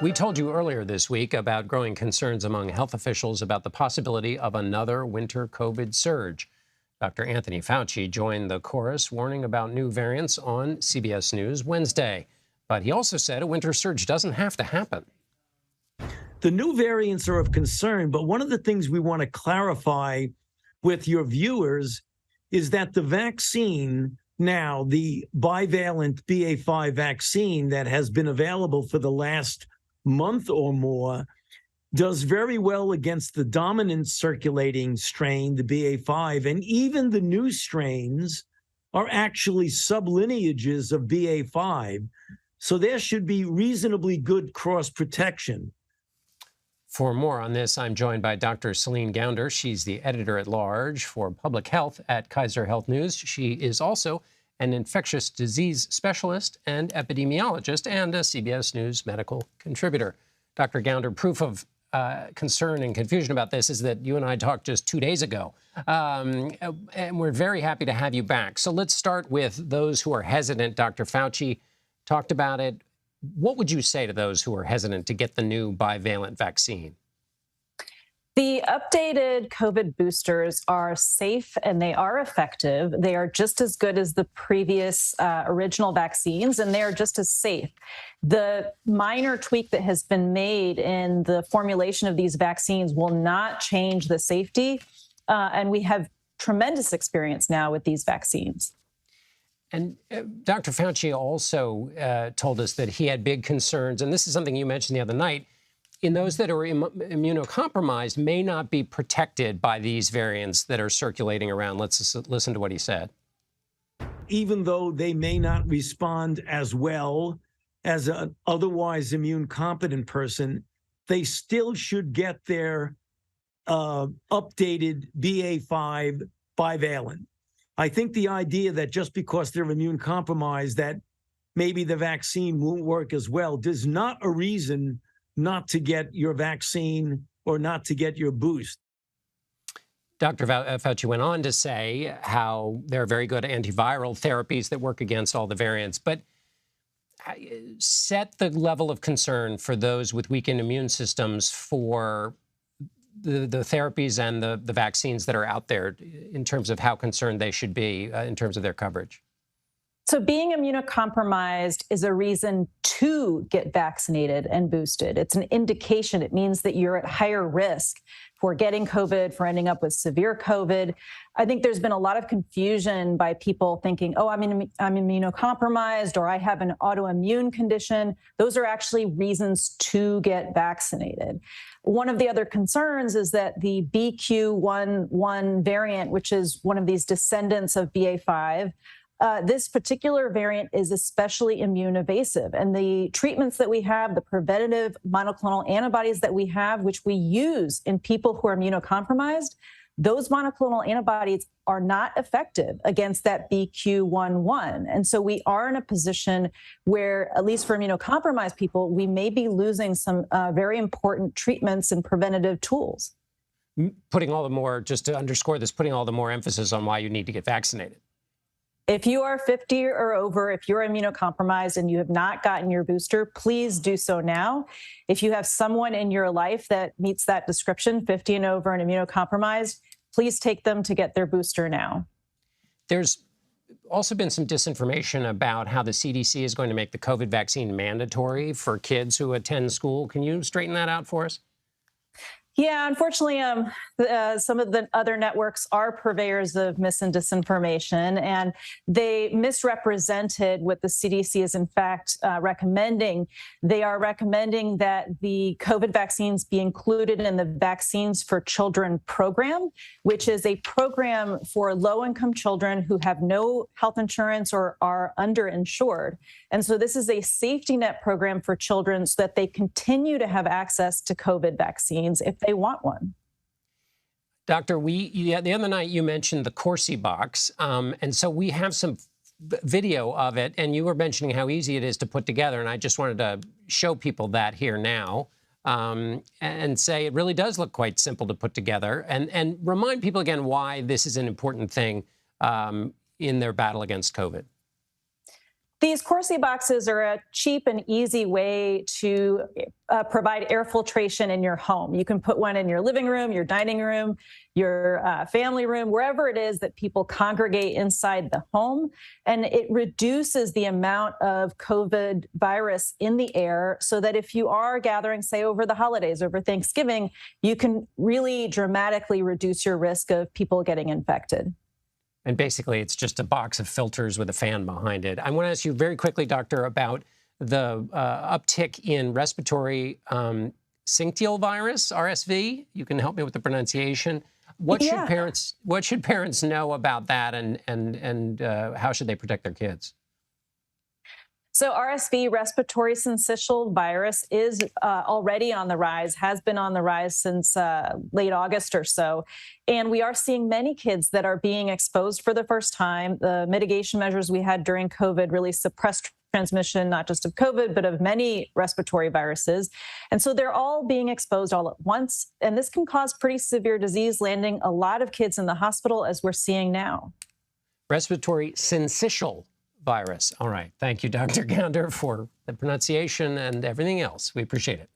We told you earlier this week about growing concerns among health officials about the possibility of another winter COVID surge. Dr. Anthony Fauci joined the chorus warning about new variants on CBS News Wednesday. But he also said a winter surge doesn't have to happen. The new variants are of concern, but one of the things we want to clarify with your viewers is that the vaccine now, the bivalent BA.5 vaccine that has been available for the last month or more, does very well against the dominant circulating strain, the BA.5, and even the new strains are actually sublineages of BA.5. So there should be reasonably good cross protection. For more on this, I'm joined by Dr. Celine Gounder. She's the editor-at-large for public health at Kaiser Health News. She is also an infectious disease specialist and epidemiologist and a CBS News medical contributor. Dr. Gounder, proof of concern and confusion about this is that you and I talked just 2 days ago, and we're very happy to have you back. So let's start with those who are hesitant. Dr. Fauci talked about it. What would you say to those who are hesitant to get the new bivalent vaccine? The updated COVID boosters are safe and they are effective. They are just as good as the previous original vaccines, and they are just as safe. The minor tweak that has been made in the formulation of these vaccines will not change the safety, and we have tremendous experience now with these vaccines. And Dr. Fauci also told us that he had big concerns, and this is something you mentioned the other night, in those that are immunocompromised may not be protected by these variants that are circulating around. Let's listen to what he said. Even though they may not respond as well as an otherwise immune competent person, they still should get their updated BA.5 bivalent. I think the idea that just because they're immune compromised that maybe the vaccine won't work as well is not a reason not to get your vaccine or not to get your boost. Dr. Fauci went on to say how there are very good antiviral therapies that work against all the variants, but set the level of concern for those with weakened immune systems for the therapies and the vaccines that are out there in terms of how concerned they should be in terms of their coverage. So being immunocompromised is a reason to get vaccinated and boosted. It's an indication. It means that you're at higher risk for getting COVID, for ending up with severe COVID. I think there's been a lot of confusion by people thinking, oh, I'm immunocompromised or I have an autoimmune condition. Those are actually reasons to get vaccinated. One of the other concerns is that the BQ.1.1 variant, which is one of these descendants of BA.5, this particular variant is especially immune evasive. And the treatments that we have, the preventative monoclonal antibodies that we have, which we use in people who are immunocompromised, those monoclonal antibodies are not effective against that BQ.1.1. And so we are in a position where, at least for immunocompromised people, we may be losing some very important treatments and preventative tools. Putting all the more, just to underscore this, putting all the more emphasis on why you need to get vaccinated. If you are 50 or over, if you're immunocompromised and you have not gotten your booster, please do so now. If you have someone in your life that meets that description, 50 and over and immunocompromised, please take them to get their booster now. There's also been some disinformation about how the CDC is going to make the COVID vaccine mandatory for kids who attend school. Can you straighten that out for us? Yeah, unfortunately, some of the other networks are purveyors of mis and disinformation, and they misrepresented what the CDC is in fact recommending. They are recommending that the COVID vaccines be included in the Vaccines for Children program, which is a program for low-income children who have no health insurance or are underinsured. And so this is a safety net program for children so that they continue to have access to COVID vaccines if they want one. Doctor, the other night you mentioned the Corsi box, and so we have some video of it, and you were mentioning how easy it is to put together, and I just wanted to show people that here now and say it really does look quite simple to put together, and remind people again why this is an important thing in their battle against COVID. These Corsi boxes are a cheap and easy way to provide air filtration in your home. You can put one in your living room, your dining room, your family room, wherever it is that people congregate inside the home. And it reduces the amount of COVID virus in the air so that if you are gathering, say, over the holidays, over Thanksgiving, you can really dramatically reduce your risk of people getting infected. And basically, it's just a box of filters with a fan behind it. I want to ask you very quickly, Doctor, about the uptick in respiratory syncytial virus, RSV. You can help me with the pronunciation. What should parents know about that, and how should they protect their kids? So RSV, respiratory syncytial virus, is already on the rise, has been on the rise since late August or so. And we are seeing many kids that are being exposed for the first time. The mitigation measures we had during COVID really suppressed transmission, not just of COVID, but of many respiratory viruses. And so they're all being exposed all at once. And this can cause pretty severe disease, landing a lot of kids in the hospital, as we're seeing now. Respiratory syncytial virus. All right. Thank you, Dr. Gounder, for the pronunciation and everything else. We appreciate it.